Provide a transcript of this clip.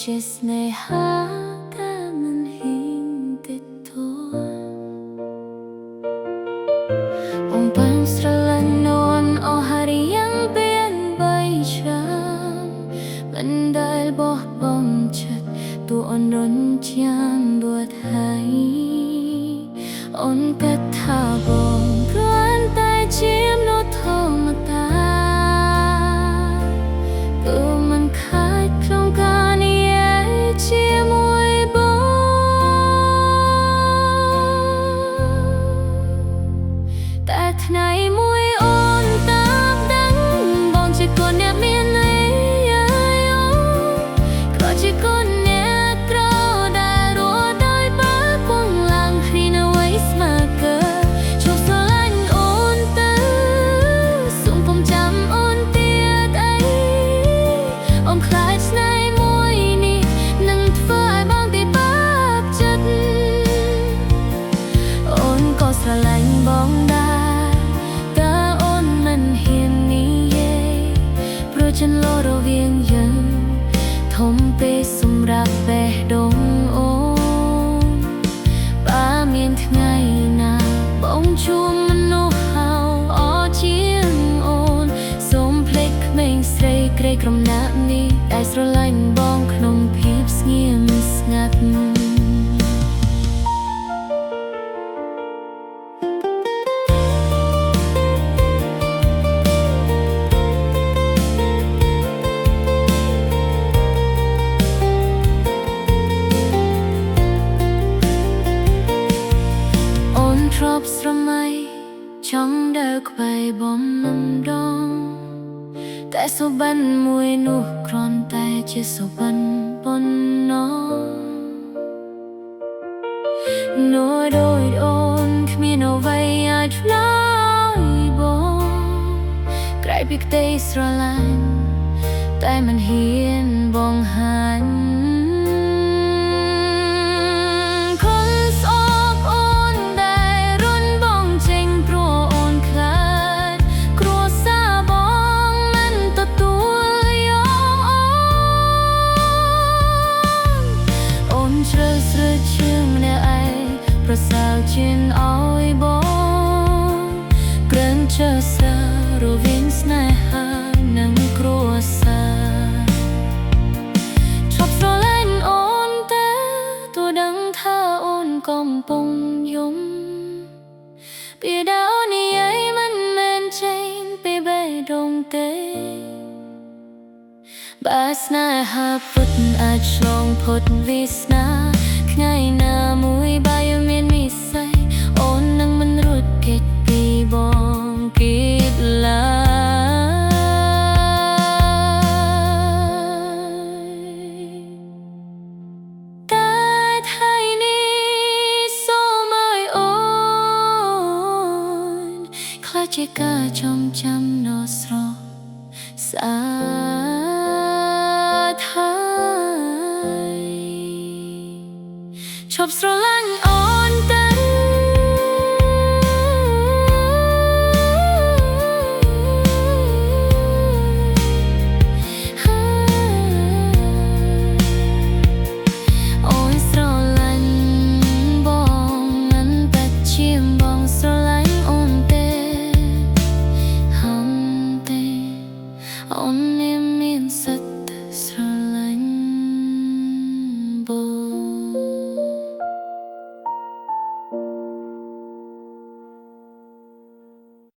ជាស្នេហាតែមិនហ៊ានទទួលអំបានស្រឡាញ់នួនអស់ហើយយ៉ាងពេលបីឆ្នាំមិនដែលបោះបង់ចិត្តតួអូនរន់ចាំបួតហើយអូនគិតថាបងគ្រាន់តែជាមនុស្សធម្មតាគឺមិនខាតក្នុងការនិយាយជាមួយបងតែថ្ងៃមួយអូនតាមដឹងបងជាកូនអ្នកមានន័យក៏ជាកូនអ្នកក្រដែលរស់ដោយបើគង់ឡើងហើយនៅវ័យស្មើកើចូលស្រឡាញ់អូនទៅសូមពុំចាំអូនទៀតអីអូនខ្លាចស្នេហ៍មួយនេះនឹងធ្វើឲ្យបងពិបាកចិត្តអូនក៏ស្រឡាញ់បងដែរតែអូនមិនហ៊ាននិយាយព្រោះចន្លោះរវាងយើងធំពេកសម្រាប់បេះដូងអូនបើមានថ្ងៃណាបងជួបមនុស្សហៅអជាងអូនសូមភ្លេចក្មេងស្រីក្រីក្រណាត់នេះដែលស្រឡាញ់បងក្នុងភាពស្ងៀមស្ងាត់ធ្លាប់ស្រមៃចង់ដើរក្បែរបងមិនដងតែសុបិនមួយនោះគ្រាន់តែជាសុបិនប៉ុណ្ណោះនួនដូចអូនគ្មានអ្វីអាចឆ្លើយបងក្រៅពីក្តីស្រឡាញ់តែមិនហ៊ានបងហាញ់ប្រសើរជាងឲ្យបងក្រាន់ជើសារវាងស្នេហានិងគ្រួសារឈប់ស្រឡាញ់អូនតែទោះដឹងថាអូនកំពុងយំពីដើមនិយាយមិនមែនចេញពីបេះដូងទេបើស្នេហាពិតអាចឆ្លងផុតវាសនាថ្ងៃណាមួយបើយើងមាននិស្ស័យអូននឹងមិនរត់គេចពីបងគិតឡើយតែថ្ងៃនេះសូមឲ្យអូនខ្លាចជាការចងចាំដ៏ស្រស់ស្អាត